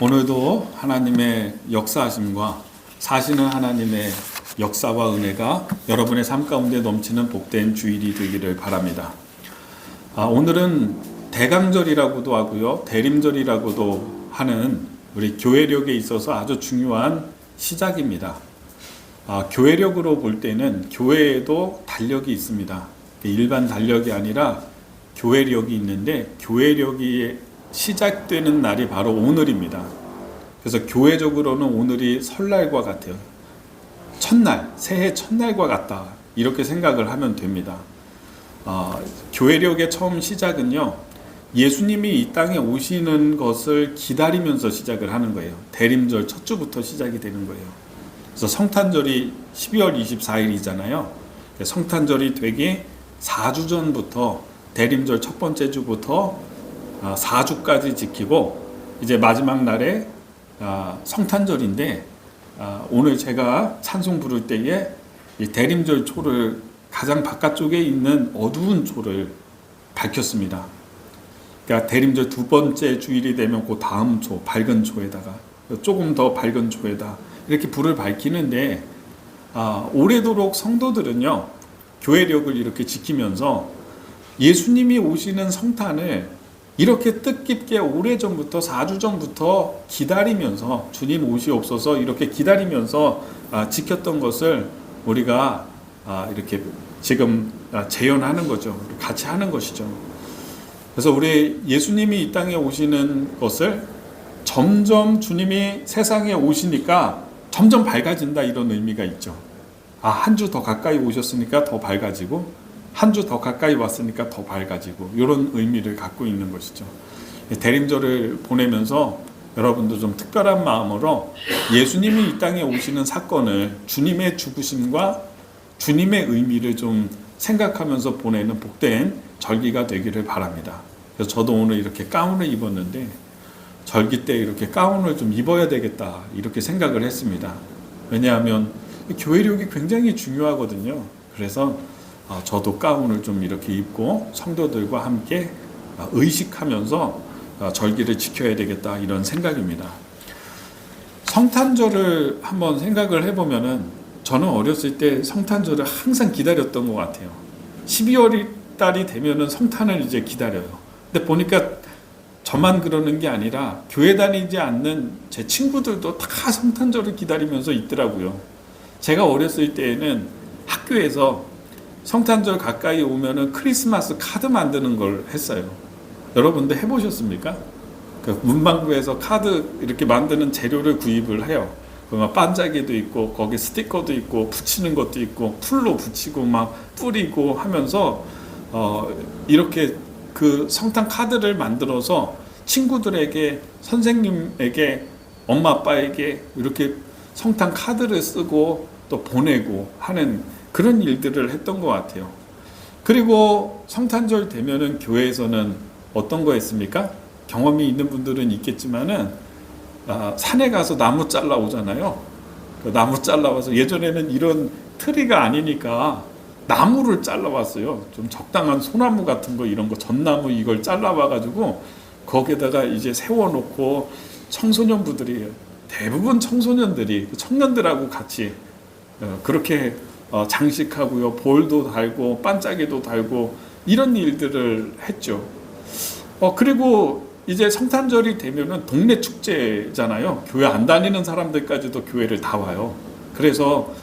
오늘도 하나님의 역사하심과 사시는 하나님의 역사와 은혜가 여러분의 삶 가운데 넘치는 복된 주일이 되기를 바랍니다. 오늘은 대강절이라고도 하고요, 대림절이라고도 하는 우리 교회력에 있어서 아주 중요한 시작입니다. 교회력으로 볼 때는 교회에도 달력이 있습니다. 일반 달력이 아니라 교회력이 있는데, 교회력이 시작되는 날이 바로 오늘입니다. 그래서 교회적으로는 오늘이 설날과 같아요. 첫날, 새해 첫날과 같다, 이렇게 생각을 하면 됩니다. 교회력의 처음 시작은요, 예수님이 이 땅에 오시는 것을 기다리면서 시작을 하는 거예요. 대림절 첫 주부터 시작이 되는 거예요. 그래서 성탄절이 12월 24일이잖아요. 성탄절이 되기 4주 전부터, 대림절 첫 번째 주부터 4주까지 지키고, 이제 마지막 날에 성탄절인데, 오늘 제가 찬송 부를 때에 이 대림절 초를 가장 바깥쪽에 있는 어두운 초를 밝혔습니다. 그러니까 대림절 두 번째 주일이 되면 그 다음 초, 밝은 초에다가 조금 더 밝은 초에다 이렇게 불을 밝히는데, 오래도록 성도들은요, 교회력을 이렇게 지키면서 예수님이 오시는 성탄을 이렇게 뜻깊게 오래전부터 4주 전부터 기다리면서, 주님 오시옵소서 이렇게 기다리면서 지켰던 것을 우리가 이렇게 지금 재현하는 거죠. 같이 하는 것이죠. 그래서 우리 예수님이 이 땅에 오시는 것을 점점, 주님이 세상에 오시니까 점점 밝아진다, 이런 의미가 있죠. 한 주 더 가까이 오셨으니까 더 밝아지고, 한 주 더 가까이 왔으니까 더 밝아지고, 이런 의미를 갖고 있는 것이죠. 대림절을 보내면서 여러분도 좀 특별한 마음으로 예수님이 이 땅에 오시는 사건을, 주님의 죽으심과 주님의 의미를 좀 생각하면서 보내는 복된 절기가 되기를 바랍니다. 그래서 저도 오늘 이렇게 가운을 입었는데, 절기 때 이렇게 가운을 좀 입어야 되겠다, 이렇게 생각을 했습니다. 왜냐하면 교회력이 굉장히 중요하거든요. 그래서 저도 가운을 좀 이렇게 입고 성도들과 함께 의식하면서 절기를 지켜야 되겠다, 이런 생각입니다. 성탄절을 한번 생각을 해보면은, 저는 어렸을 때 성탄절을 항상 기다렸던 것 같아요. 12월 달이 되면은 성탄을 이제 기다려요. 근데 보니까 저만 그러는 게 아니라 교회 다니지 않는 제 친구들도 다 성탄절을 기다리면서 있더라고요. 제가 어렸을 때에는 학교에서 성탄절 가까이 오면은 크리스마스 카드 만드는 걸 했어요. 여러분들 해보셨습니까? 그 문방구에서 카드 이렇게 만드는 재료를 구입을 해요. 그러면 반짝이도 있고, 거기 스티커도 있고, 붙이는 것도 있고, 풀로 붙이고 막 뿌리고 하면서 이렇게 그 성탄 카드를 만들어서 친구들에게, 선생님에게, 엄마 아빠에게 이렇게 성탄 카드를 쓰고 또 보내고 하는 그런 일들을 했던 것 같아요. 그리고 성탄절 되면은 교회에서는 어떤 거 했습니까? 경험이 있는 분들은 있겠지만은 산에 가서 나무 잘라 오잖아요. 그 나무 잘라 와서, 예전에는 이런 트리가 아니니까 나무를 잘라 왔어요. 좀 적당한 소나무 같은 거, 이런 거, 전나무 이걸 잘라 와가지고 거기에다가 이제 세워놓고, 청소년부들이, 대부분 청소년들이 청년들하고 같이 그렇게 장식하고요, 볼도 달고 반짝이도 달고 이런 일들을 했죠. 그리고 이제 성탄절이 되면은 동네 축제잖아요. 교회 안 다니는 사람들까지도 교회를 다 와요. 그래서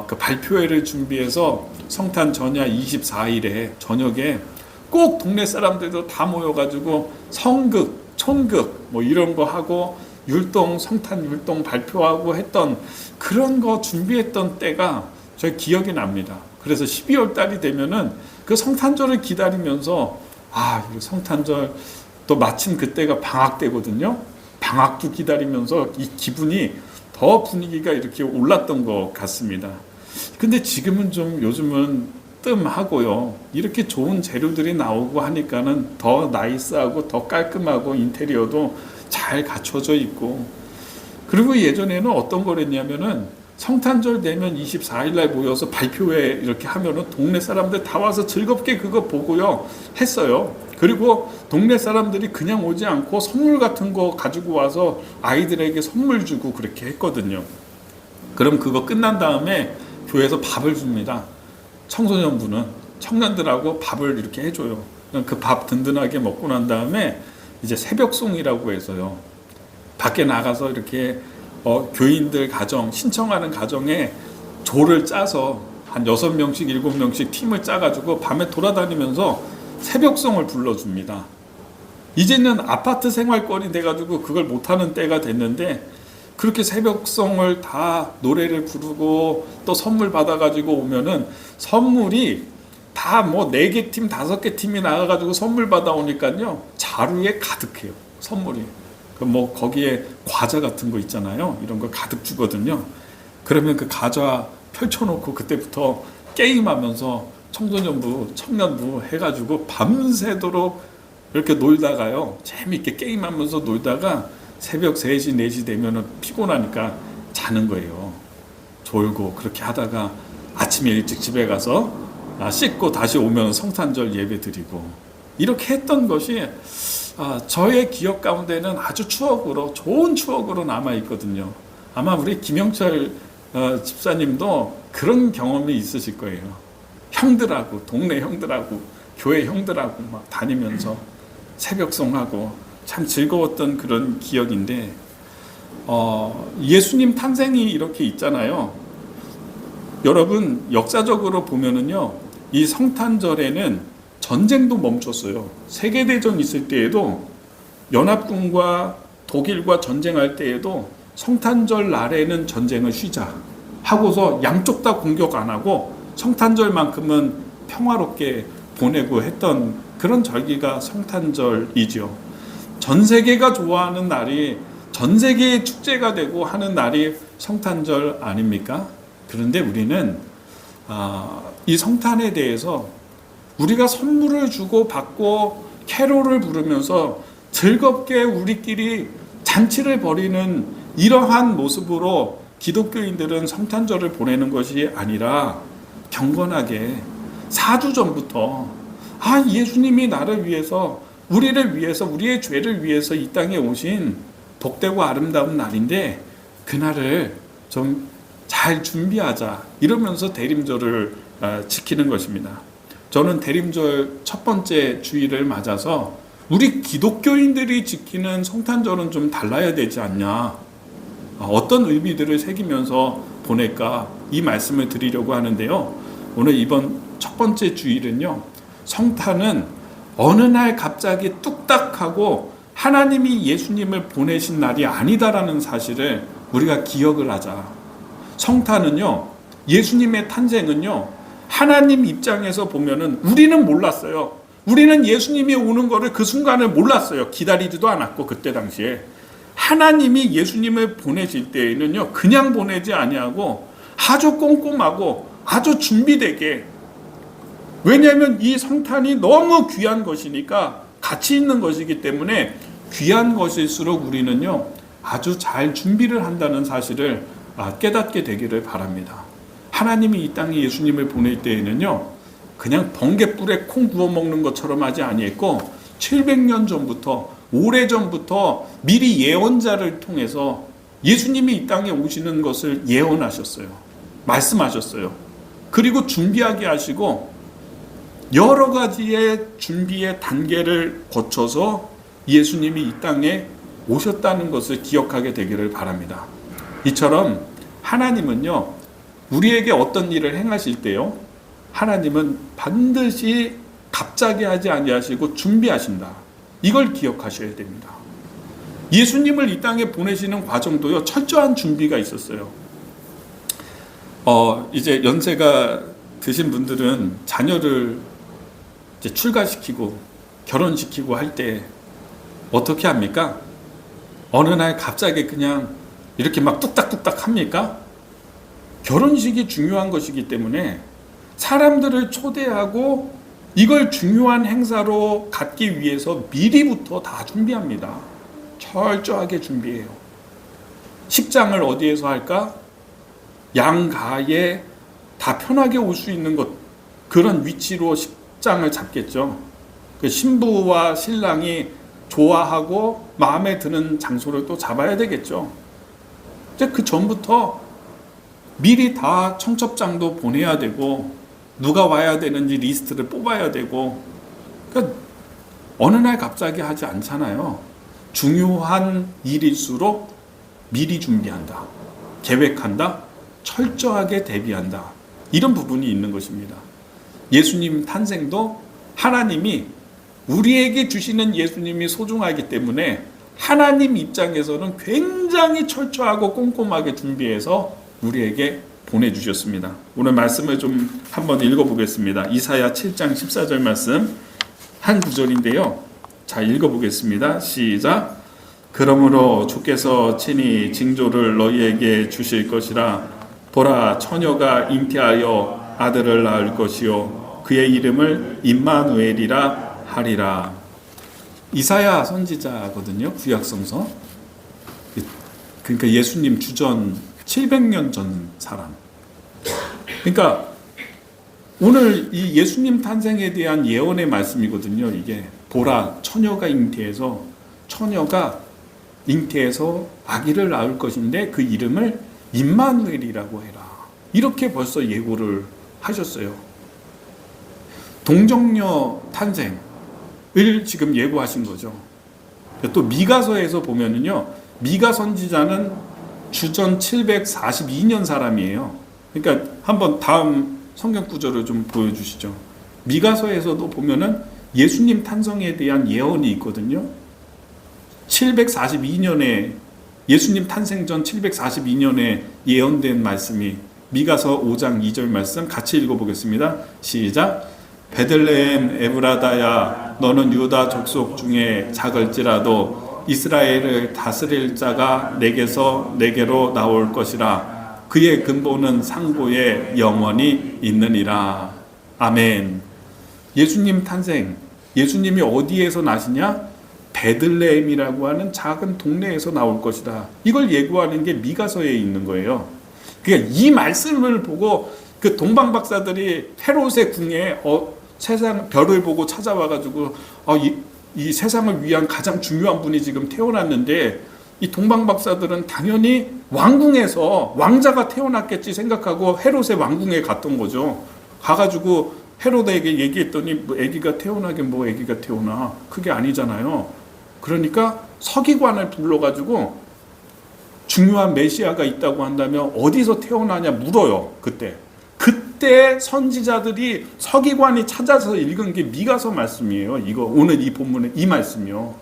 그 발표회를 준비해서 성탄 전야 24일에 저녁에 꼭 동네 사람들도 다 모여가지고 성극, 촌극 뭐 이런 거 하고, 율동, 성탄 율동 발표하고 했던 그런 거 준비했던 때가 저 기억이 납니다. 그래서 12월 달이 되면은 그 성탄절을 기다리면서, 성탄절 또 마침 그때가 방학 때거든요. 방학도 기다리면서 이 기분이 더 분위기가 이렇게 올랐던 것 같습니다. 근데 지금은 좀, 요즘은 뜸하고요, 이렇게 좋은 재료들이 나오고 하니까는 더 나이스하고 더 깔끔하고 인테리어도 잘 갖춰져 있고, 그리고 예전에는 어떤 거랬냐면은 성탄절 되면 24일 날 모여서 발표회 이렇게 하면은 동네 사람들 다 와서 즐겁게 그거 보고요 했어요. 그리고 동네 사람들이 그냥 오지 않고 선물 같은 거 가지고 와서 아이들에게 선물 주고 그렇게 했거든요. 그럼 그거 끝난 다음에 교회에서 밥을 줍니다. 청소년부는 청년들하고 밥을 이렇게 해줘요. 그 밥 든든하게 먹고 난 다음에 이제 새벽송이라고 해서요. 밖에 나가서 이렇게 교인들 가정, 신청하는 가정에 조를 짜서 한 6명씩 7명씩 팀을 짜가지고 밤에 돌아다니면서 새벽송을 불러줍니다. 이제는 아파트 생활권이 돼가지고 그걸 못하는 때가 됐는데, 그렇게 새벽송을 다 노래를 부르고 또 선물 받아가지고 오면은 선물이 다 뭐 4개 팀, 5개 팀이 나가가지고 선물 받아오니까요, 자루에 가득해요, 선물이. 뭐 거기에 과자 같은 거 있잖아요. 이런 거 가득 주거든요. 그러면 그 과자 펼쳐놓고 그때부터 게임하면서 청소년부, 청년부 해가지고 밤새도록 이렇게 놀다가요, 재밌게 게임하면서 놀다가 새벽 3시, 4시 되면은 피곤하니까 자는 거예요. 졸고 그렇게 하다가 아침에 일찍 집에 가서 씻고 다시 오면 성탄절 예배 드리고, 이렇게 했던 것이 저의 기억 가운데는 아주 추억으로, 좋은 추억으로 남아 있거든요. 아마 우리 김영철 집사님도 그런 경험이 있으실 거예요. 형들하고, 동네 형들하고, 교회 형들하고 막 다니면서 새벽송하고 참 즐거웠던 그런 기억인데, 예수님 탄생이 이렇게 있잖아요. 여러분, 역사적으로 보면은요, 이 성탄절에는 전쟁도 멈췄어요. 세계대전 있을 때에도, 연합군과 독일과 전쟁할 때에도 성탄절 날에는 전쟁을 쉬자 하고서 양쪽 다 공격 안 하고 성탄절만큼은 평화롭게 보내고 했던 그런 절기가 성탄절이죠. 전 세계가 좋아하는 날이, 전 세계의 축제가 되고 하는 날이 성탄절 아닙니까? 그런데 우리는 이 성탄에 대해서 우리가 선물을 주고 받고 캐롤을 부르면서 즐겁게 우리끼리 잔치를 벌이는 이러한 모습으로 기독교인들은 성탄절을 보내는 것이 아니라, 경건하게 4주 전부터 예수님이 나를 위해서, 우리를 위해서, 우리의 죄를 위해서 이 땅에 오신 복되고 아름다운 날인데 그날을 좀 잘 준비하자, 이러면서 대림절을 지키는 것입니다. 저는 대림절 첫 번째 주일을 맞아서 우리 기독교인들이 지키는 성탄절은 좀 달라야 되지 않냐, 어떤 의미들을 새기면서 보낼까, 이 말씀을 드리려고 하는데요. 오늘 이번 첫 번째 주일은요, 성탄은 어느 날 갑자기 뚝딱하고 하나님이 예수님을 보내신 날이 아니다라는 사실을 우리가 기억을 하자. 성탄은요, 예수님의 탄생은요, 하나님 입장에서 보면은 우리는 몰랐어요. 우리는 예수님이 오는 거를 그 순간을 몰랐어요. 기다리지도 않았고. 그때 당시에 하나님이 예수님을 보내실 때에는요, 그냥 보내지 아니하고 아주 꼼꼼하고 아주 준비되게, 왜냐하면 이 성탄이 너무 귀한 것이니까, 가치 있는 것이기 때문에 귀한 것일수록 우리는요 아주 잘 준비를 한다는 사실을 깨닫게 되기를 바랍니다. 하나님이 이 땅에 예수님을 보낼 때에는요, 그냥 번갯불에 콩 구워 먹는 것처럼 하지 아니했고, 700년 전부터, 오래전부터 미리 예언자를 통해서 예수님이 이 땅에 오시는 것을 예언하셨어요. 말씀하셨어요. 그리고 준비하게 하시고 여러 가지의 준비의 단계를 거쳐서 예수님이 이 땅에 오셨다는 것을 기억하게 되기를 바랍니다. 이처럼 하나님은요, 우리에게 어떤 일을 행하실 때요, 하나님은 반드시 갑자기 하지 아니하시고 준비하신다. 이걸 기억하셔야 됩니다. 예수님을 이 땅에 보내시는 과정도요, 철저한 준비가 있었어요. 이제 연세가 드신 분들은 자녀를 이제 출가시키고 결혼시키고 할 때 어떻게 합니까? 어느 날 갑자기 그냥 이렇게 막 뚝딱뚝딱 합니까? 결혼식이 중요한 것이기 때문에 사람들을 초대하고 이걸 중요한 행사로 갖기 위해서 미리부터 다 준비합니다. 철저하게 준비해요. 식장을 어디에서 할까? 양가에 다 편하게 올 수 있는 것, 그런 위치로 식장을 잡겠죠. 그 신부와 신랑이 좋아하고 마음에 드는 장소를 또 잡아야 되겠죠. 이제 그 전부터 미리 다 청첩장도 보내야 되고 누가 와야 되는지 리스트를 뽑아야 되고, 그러니까 어느 날 갑자기 하지 않잖아요. 중요한 일일수록 미리 준비한다, 계획한다, 철저하게 대비한다, 이런 부분이 있는 것입니다. 예수님 탄생도 하나님이 우리에게 주시는 예수님이 소중하기 때문에 하나님 입장에서는 굉장히 철저하고 꼼꼼하게 준비해서 우리에게 보내주셨습니다. 오늘 말씀을 좀 한번 읽어보겠습니다. 이사야 7장 14절 말씀 한 구절인데요. 자, 읽어보겠습니다. 시작. 그러므로 주께서 친히 징조를 너희에게 주실 것이라. 보라, 처녀가 잉태하여 아들을 낳을 것이요 그의 이름을 임마누엘이라 하리라. 이사야 선지자거든요. 구약성서. 그러니까 예수님 주전 700년 전 사람. 그러니까 오늘 이 예수님 탄생에 대한 예언의 말씀이거든요. 이게 보라, 처녀가 잉태해서 아기를 낳을 것인데 그 이름을 임마누엘이라고 해라. 이렇게 벌써 예고를 하셨어요. 동정녀 탄생을 지금 예고하신 거죠. 또 미가서에서 보면은요, 미가 선지자는 주전 742년 사람이에요. 그러니까 한번 다음 성경 구절을 좀 보여주시죠. 미가서에서도 보면은 예수님 탄생에 대한 예언이 있거든요. 742년에 예수님 탄생 전 742년에 예언된 말씀이 미가서 5장 2절 말씀 같이 읽어보겠습니다. 시작. 베들레헴 에브라다야, 너는 유다 족속 중에 작을지라도 이스라엘을 다스릴 자가 내게로 나올 것이라. 그의 근본은 상고에 영원히 있느니라. 아멘. 예수님 탄생, 예수님이 어디에서 나시냐? 베들레헴이라고 하는 작은 동네에서 나올 것이다. 이걸 예고하는 게 미가서에 있는 거예요. 그러니까 이 말씀을 보고 그 동방 박사들이 헤롯의 궁에 세상 별을 보고 찾아와가지고 이 세상을 위한 가장 중요한 분이 지금 태어났는데, 이 동방 박사들은 당연히 왕궁에서 왕자가 태어났겠지 생각하고 헤롯의 왕궁에 갔던 거죠. 가가지고 헤롯에게 얘기했더니 뭐 아기가 태어나긴 뭐 아기가 태어나, 그게 아니잖아요. 그러니까 서기관을 불러가지고 중요한 메시아가 있다고 한다면 어디서 태어나냐 물어요. 그때 선지자들이 서기관이 찾아서 읽은 게 미가서 말씀이에요. 이거 오늘 이 본문의 이 말씀이요.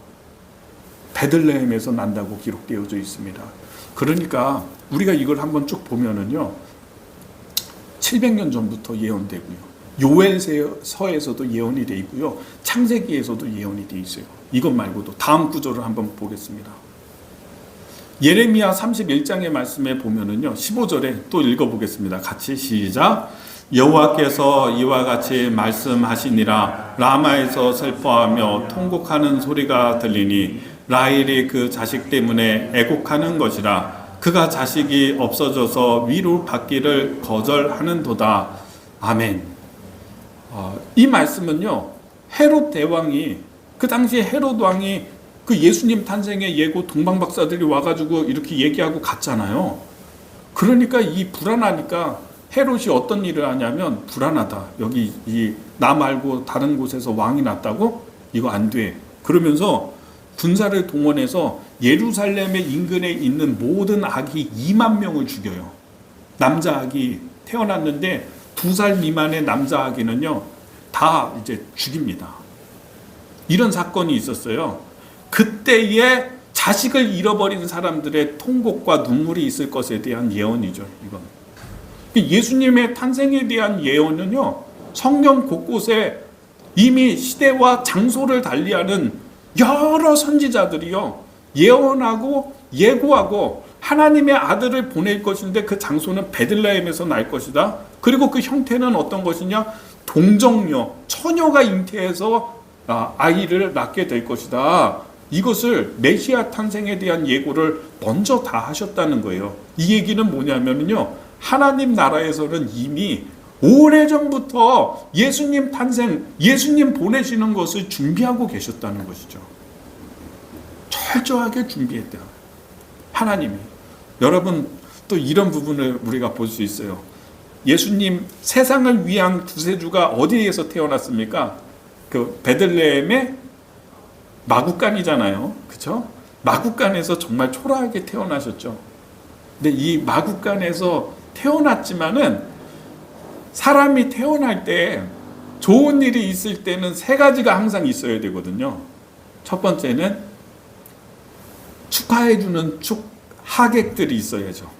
베들레헴에서 난다고 기록되어져 있습니다. 그러니까 우리가 이걸 한번 쭉 보면은요, 700년 전부터 예언되고요, 요엘서에서도 예언이 돼 있고요, 창세기에서도 예언이 돼 있어요. 이것 말고도 다음 구절을 한번 보겠습니다. 예레미야 31장의 말씀에 보면은요, 15절에 또 읽어보겠습니다. 같이 시작. 여호와께서 이와 같이 말씀하시니라. 라마에서 슬퍼하며 통곡하는 소리가 들리니 라헬이 그 자식 때문에 애곡하는 것이라. 그가 자식이 없어져서 위로 받기를 거절하는도다. 아멘. 이 말씀은요, 헤롯 대왕이, 그 당시에 헤롯 왕이 그 예수님 탄생의 예고 동방 박사들이 와가지고 이렇게 얘기하고 갔잖아요. 그러니까 이 불안하니까 헤롯이 어떤 일을 하냐면, 불안하다, 여기 나 말고 다른 곳에서 왕이 났다고? 이거 안 돼. 그러면서 군사를 동원해서 예루살렘의 인근에 있는 모든 아기 2만 명을 죽여요. 남자 아기 태어났는데 2살 미만의 남자 아기는요, 다 이제 죽입니다. 이런 사건이 있었어요. 그때에 자식을 잃어버린 사람들의 통곡과 눈물이 있을 것에 대한 예언이죠. 이건 예수님의 탄생에 대한 예언은요, 성경 곳곳에 이미 시대와 장소를 달리하는 여러 선지자들이요, 예언하고 예고하고 하나님의 아들을 보낼 것인데 그 장소는 베들레헴에서 날 것이다. 그리고 그 형태는 어떤 것이냐? 동정녀, 처녀가 잉태해서 아이를 낳게 될 것이다. 이것을 메시아 탄생에 대한 예고를 먼저 다 하셨다는 거예요. 이 얘기는 뭐냐면요, 하나님 나라에서는 이미 오래전부터 예수님 탄생, 예수님 보내시는 것을 준비하고 계셨다는 것이죠. 철저하게 준비했다. 하나님이. 여러분, 또 이런 부분을 우리가 볼 수 있어요. 예수님 세상을 위한 구세주가 어디에서 태어났습니까? 그 베들레헴의 마구간이잖아요. 그렇죠? 마구간에서 정말 초라하게 태어나셨죠. 근데 이 마구간에서 태어났지만은 사람이 태어날 때 좋은 일이 있을 때는 세 가지가 항상 있어야 되거든요. 첫 번째는 축하해주는 하객들이 있어야죠.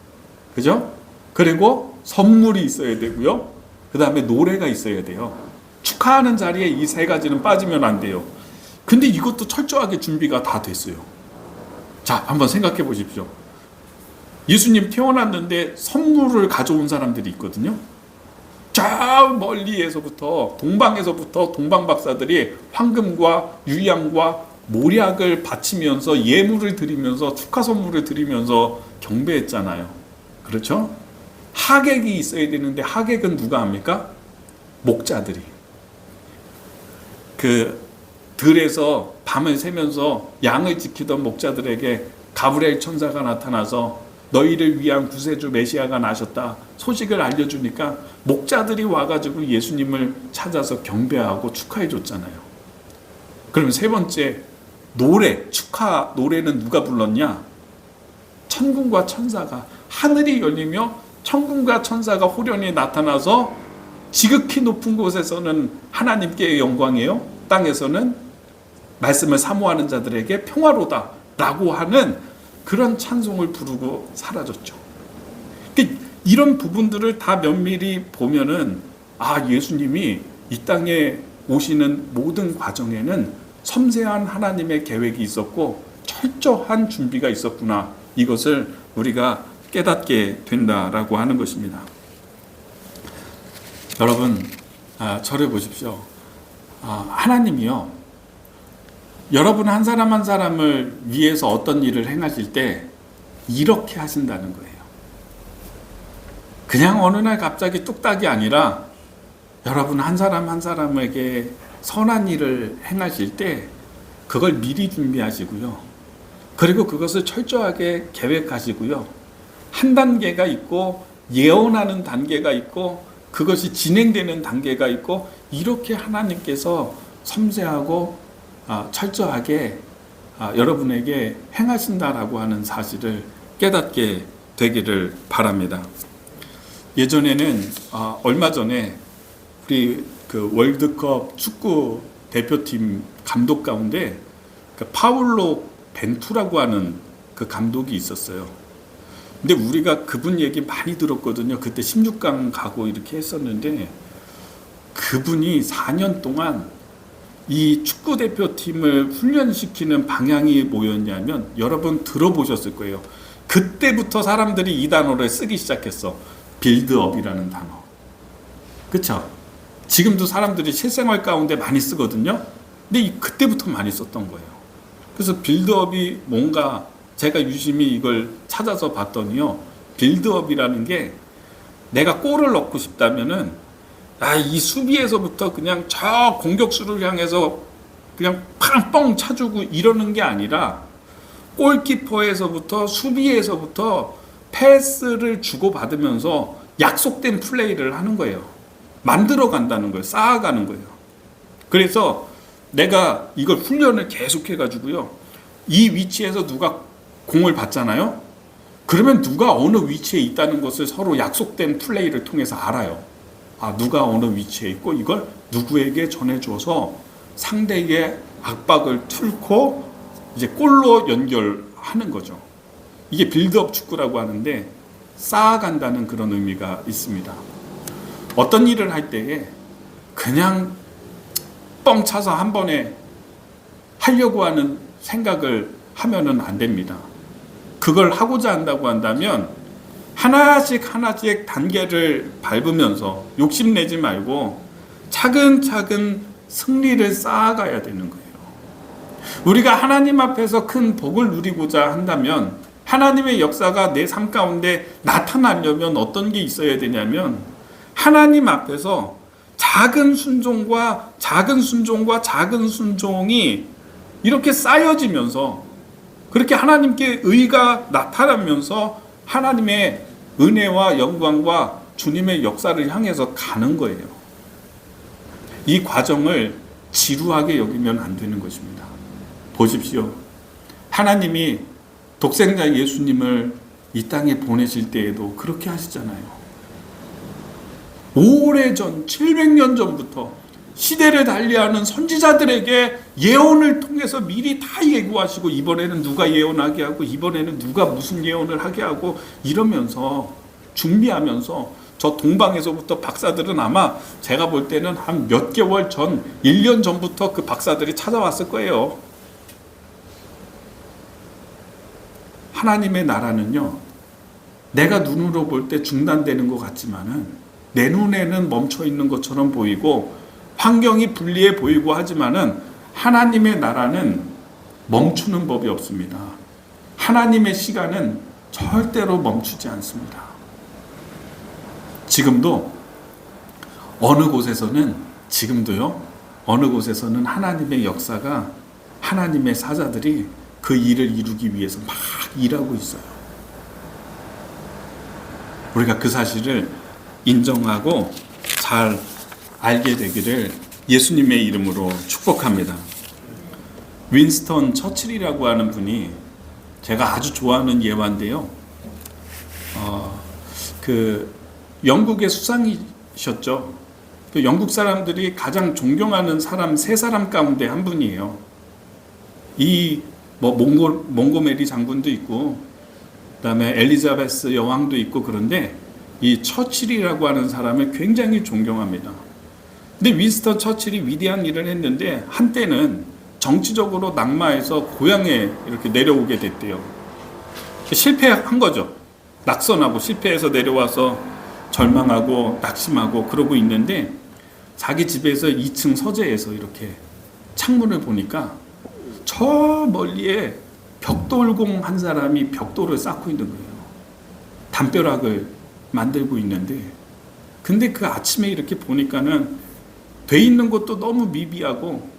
그죠? 그리고 선물이 있어야 되고요. 그 다음에 노래가 있어야 돼요. 축하하는 자리에 이 세 가지는 빠지면 안 돼요. 근데 이것도 철저하게 준비가 다 됐어요. 자, 한번 생각해 보십시오. 예수님 태어났는데 선물을 가져온 사람들이 있거든요. 저 멀리에서부터 동방에서부터 동방박사들이 황금과 유향과 모략을 바치면서 예물을 드리면서 축하 선물을 드리면서 경배했잖아요. 그렇죠? 하객이 있어야 되는데 하객은 누가 합니까? 목자들이. 그 들에서 밤을 새면서 양을 지키던 목자들에게 가브리엘 천사가 나타나서 너희를 위한 구세주 메시아가 나셨다 소식을 알려주니까 목자들이 와가지고 예수님을 찾아서 경배하고 축하해 줬잖아요. 그러면 세 번째, 노래, 축하 노래는 누가 불렀냐? 천군과 천사가. 하늘이 열리며 천군과 천사가 호련히 나타나서 지극히 높은 곳에서는 하나님께 영광이에요, 땅에서는 말씀을 사모하는 자들에게 평화로다 라고 하는 그런 찬송을 부르고 사라졌죠. 이런 부분들을 다 면밀히 보면은 예수님이 이 땅에 오시는 모든 과정에는 섬세한 하나님의 계획이 있었고 철저한 준비가 있었구나, 이것을 우리가 깨닫게 된다라고 하는 것입니다. 여러분, 저를 보십시오. 하나님이요, 여러분 한 사람 한 사람을 위해서 어떤 일을 행하실 때 이렇게 하신다는 거예요. 그냥 어느 날 갑자기 뚝딱이 아니라 여러분 한 사람 한 사람에게 선한 일을 행하실 때 그걸 미리 준비하시고요. 그리고 그것을 철저하게 계획하시고요. 한 단계가 있고 예언하는 단계가 있고 그것이 진행되는 단계가 있고, 이렇게 하나님께서 섬세하고 철저하게 여러분에게 행하신다라고 하는 사실을 깨닫게 되기를 바랍니다. 예전에는 얼마 전에 우리 그 월드컵 축구 대표팀 감독 가운데 그 파울로 벤투라고 하는 그 감독이 있었어요. 근데 우리가 그분 얘기 많이 들었거든요. 그때 16강 가고 이렇게 했었는데 그분이 4년 동안 이 축구 대표팀을 훈련시키는 방향이 뭐였냐면, 여러분 들어보셨을 거예요. 그때부터 사람들이 이 단어를 쓰기 시작했어. 빌드업이라는 단어. 그쵸? 지금도 사람들이 실생활 가운데 많이 쓰거든요. 근데 그때부터 많이 썼던 거예요. 그래서 빌드업이 뭔가 제가 유심히 이걸 찾아서 봤더니요, 빌드업이라는 게 내가 골을 넣고 싶다면은 이 수비에서부터 그냥 저 공격수를 향해서 그냥 팡뻥 차주고 이러는 게 아니라 골키퍼에서부터 수비에서부터 패스를 주고받으면서 약속된 플레이를 하는 거예요. 만들어 간다는 거예요. 쌓아가는 거예요. 그래서 내가 이걸 훈련을 계속 해가지고요, 이 위치에서 누가 공을 받잖아요. 그러면 누가 어느 위치에 있다는 것을 서로 약속된 플레이를 통해서 알아요. 누가 어느 위치에 있고 이걸 누구에게 전해줘서 상대의 압박을 뚫고 이제 골로 연결하는 거죠. 이게 빌드업 축구라고 하는데 쌓아간다는 그런 의미가 있습니다. 어떤 일을 할 때에 그냥 뻥 차서 한 번에 하려고 하는 생각을 하면은 안 됩니다. 그걸 하고자 한다고 한다면 하나씩 단계를 밟으면서 욕심내지 말고 차근차근 승리를 쌓아가야 되는 거예요. 우리가 하나님 앞에서 큰 복을 누리고자 한다면, 하나님의 역사가 내 삶 가운데 나타나려면 어떤 게 있어야 되냐면, 하나님 앞에서 작은 순종과 작은 순종과 작은 순종이 이렇게 쌓여지면서 그렇게 하나님께 의가 나타나면서 하나님의 은혜와 영광과 주님의 역사를 향해서 가는 거예요. 이 과정을 지루하게 여기면 안 되는 것입니다. 보십시오. 하나님이 독생자 예수님을 이 땅에 보내실 때에도 그렇게 하시잖아요. 오래전 700년 전부터 시대를 달리하는 선지자들에게 예언을 통해서 미리 다 예고하시고 이번에는 누가 예언하게 하고 이번에는 누가 무슨 예언을 하게 하고 이러면서 준비하면서 저 동방에서부터 박사들은 아마 제가 볼 때는 한 몇 개월 전, 1년 전부터 그 박사들이 찾아왔을 거예요. 하나님의 나라는요, 내가 눈으로 볼 때 중단되는 것 같지만은 내 눈에는 멈춰 있는 것처럼 보이고 환경이 불리해 보이고 하지만은 하나님의 나라는 멈추는 법이 없습니다. 하나님의 시간은 절대로 멈추지 않습니다. 지금도 어느 곳에서는 하나님의 역사가 하나님의 사자들이 그 일을 이루기 위해서 막 일하고 있어요. 우리가 그 사실을 인정하고 잘 알게 되기를 예수님의 이름으로 축복합니다. 윈스턴 처칠이라고 하는 분이 제가 아주 좋아하는 예화인데요. 그 영국의 수상이셨죠. 그 영국 사람들이 가장 존경하는 사람 세 사람 가운데 한 분이에요. 이 몽고메리 장군도 있고, 그다음에 엘리자베스 여왕도 있고, 그런데 이 처칠이라고 하는 사람을 굉장히 존경합니다. 근데 윈스턴 처칠이 위대한 일을 했는데 한때는 정치적으로 낙마해서 고향에 이렇게 내려오게 됐대요. 실패한 거죠. 낙선하고 실패해서 내려와서 절망하고 낙심하고 그러고 있는데 자기 집에서 2층 서재에서 이렇게 창문을 보니까 저 멀리에 벽돌공 한 사람이 벽돌을 쌓고 있는 거예요. 담벼락을 만들고 있는데, 근데 그 아침에 이렇게 보니까는 돼 있는 것도 너무 미비하고,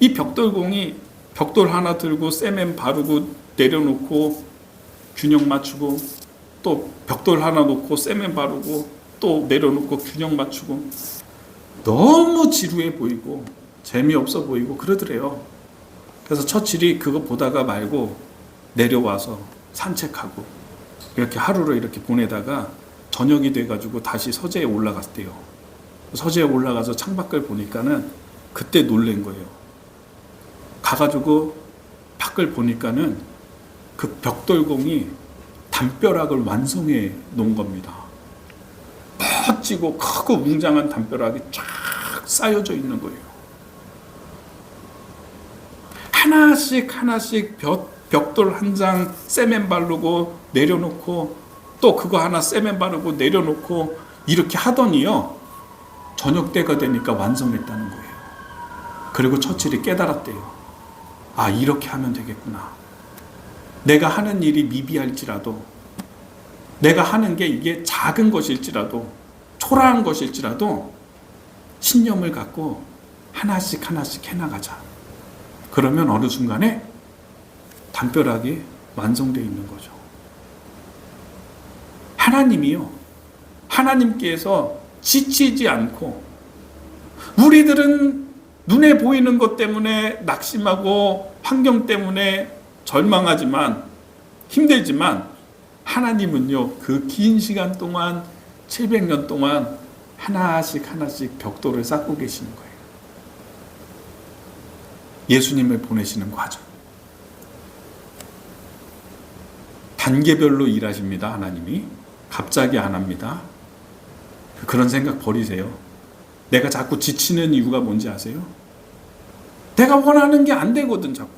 이 벽돌공이 벽돌 하나 들고 세멘 바르고 내려놓고 균형 맞추고, 또 벽돌 하나 놓고 세멘 바르고 또 내려놓고 균형 맞추고, 너무 지루해 보이고 재미없어 보이고 그러더래요. 그래서 처칠이 그거 보다가 말고 내려와서 산책하고 이렇게 하루를 이렇게 보내다가 저녁이 돼가지고 다시 서재에 올라갔대요. 서재에 올라가서 창밖을 보니까는 그때 놀란 거예요. 가가지고 밖을 보니까는 그 벽돌공이 담벼락을 완성해 놓은 겁니다. 멋지고 크고 웅장한 담벼락이 쫙 쌓여져 있는 거예요. 하나씩 벽돌 한 장 세멘 바르고 내려놓고 또 그거 하나 세멘 바르고 내려놓고 이렇게 하더니요, 저녁 때가 되니까 완성했다는 거예요. 그리고 처칠이 깨달았대요. 아, 이렇게 하면 되겠구나. 내가 하는 일이 미비할지라도, 내가 하는 게 이게 작은 것일지라도, 초라한 것일지라도 신념을 갖고 하나씩 해나가자. 그러면 어느 순간에 담벼락이 완성되어 있는 거죠. 하나님이요, 하나님께서 지치지 않고, 우리들은 눈에 보이는 것 때문에 낙심하고 환경 때문에 절망하지만 힘들지만, 하나님은요, 그 긴 시간 동안 700년 동안 하나씩 벽돌을 쌓고 계시는 거예요. 예수님을 보내시는 과정, 단계별로 일하십니다. 하나님이 갑자기 안 합니다. 그런 생각 버리세요. 내가 자꾸 지치는 이유가 뭔지 아세요? 내가 원하는 게 안 되거든. 자꾸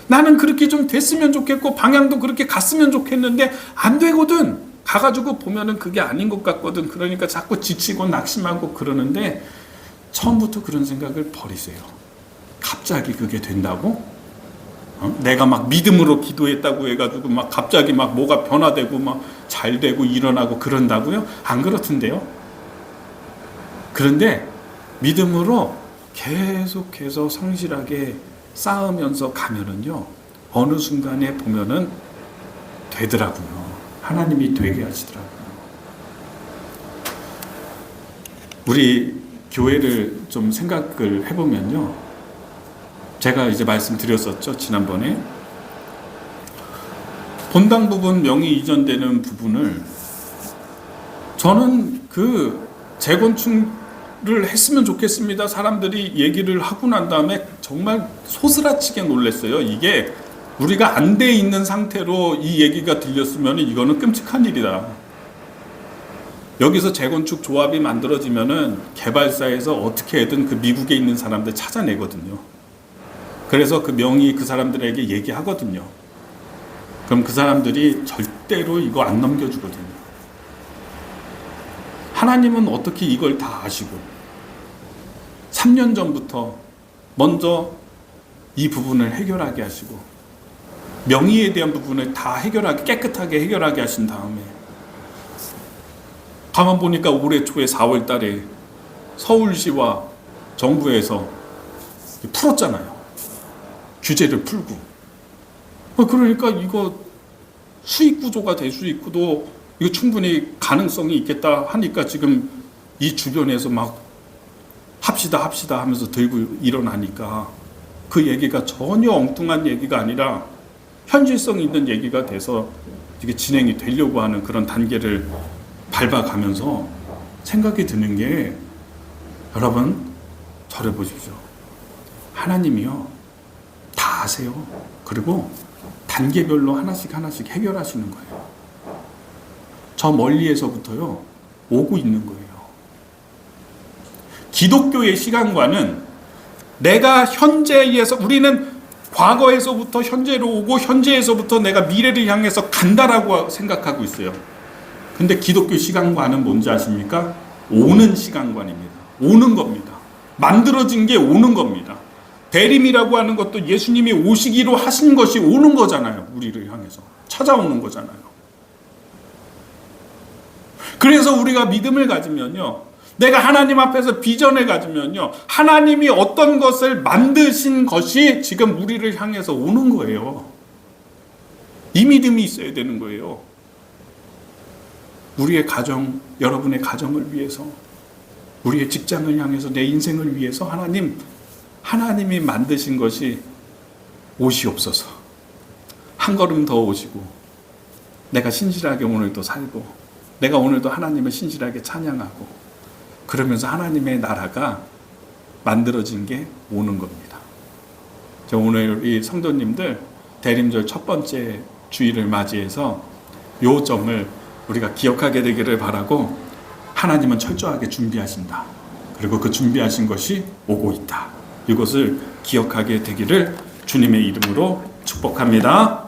나는 그렇게 좀 됐으면 좋겠고 방향도 그렇게 갔으면 좋겠는데 안 되거든. 가가지고 보면은 그게 아닌 것 같거든. 그러니까 자꾸 지치고 낙심하고 그러는데, 처음부터 그런 생각을 버리세요. 갑자기 그게 된다고? 내가 막 믿음으로 기도했다고 해가지고 막 갑자기 막 뭐가 변화되고 막 잘 되고 일어나고 그런다고요? 안 그렇던데요? 그런데 믿음으로 계속해서 성실하게 쌓으면서 가면은요, 어느 순간에 보면은 되더라고요. 하나님이 되게 하시더라고요. 우리 교회를 좀 생각을 해보면요, 제가 이제 말씀드렸었죠, 지난번에. 본당 부분 명의 이전되는 부분을 저는 그 재건축을 했으면 좋겠습니다. 사람들이 얘기를 하고 난 다음에 정말 소스라치게 놀랐어요. 이게 우리가 안 돼 있는 상태로 이 얘기가 들렸으면 이거는 끔찍한 일이다. 여기서 재건축 조합이 만들어지면은 개발사에서 어떻게든 그 미국에 있는 사람들 찾아내거든요. 그래서 그 명의 그 사람들에게 얘기하거든요. 그럼 그 사람들이 절대로 이거 안 넘겨주거든요. 하나님은 어떻게 이걸 다 아시고 3년 전부터 먼저 이 부분을 해결하게 하시고 명의에 대한 부분을 다 해결하게, 깨끗하게 해결하게 하신 다음에 가만 보니까 올해 초에 4월 달에 서울시와 정부에서 풀었잖아요. 규제를 풀고. 그러니까 이거 수익 구조가 대수익 구도 이거 충분히 가능성이 있겠다 하니까 지금 이 주변에서 막 합시다 하면서 들고 일어나니까 그 얘기가 전혀 엉뚱한 얘기가 아니라 현실성 있는 얘기가 돼서 이게 진행이 되려고 하는 그런 단계를 밟아가면서 생각이 드는 게, 여러분 저를 보십시오. 하나님이요 다 아세요. 그리고 단계별로 하나씩 해결하시는 거예요. 저 멀리에서부터요 오고 있는 거예요. 기독교의 시간과는 내가 현재에서, 우리는 과거에서부터 현재로 오고 현재에서부터 내가 미래를 향해서 간다라고 생각하고 있어요. 근데 기독교 시간관은 뭔지 아십니까? 오는 시간관입니다. 오는 겁니다. 만들어진 게 오는 겁니다. 대림이라고 하는 것도 예수님이 오시기로 하신 것이 오는 거잖아요. 우리를 향해서 찾아오는 거잖아요. 그래서 우리가 믿음을 가지면요, 내가 하나님 앞에서 비전을 가지면요, 하나님이 어떤 것을 만드신 것이 지금 우리를 향해서 오는 거예요. 이 믿음이 있어야 되는 거예요. 우리의 가정, 여러분의 가정을 위해서, 우리의 직장을 향해서, 내 인생을 위해서 하나님이 만드신 것이 오시옵소서. 한 걸음 더 오시고, 내가 신실하게 오늘도 살고, 내가 오늘도 하나님을 신실하게 찬양하고, 그러면서 하나님의 나라가 만들어진 게 오는 겁니다. 오늘 이 성도님들 대림절 첫 번째 주일을 맞이해서 요 점을 우리가 기억하게 되기를 바라고, 하나님은 철저하게 준비하신다. 그리고 그 준비하신 것이 오고 있다. 이것을 기억하게 되기를 주님의 이름으로 축복합니다.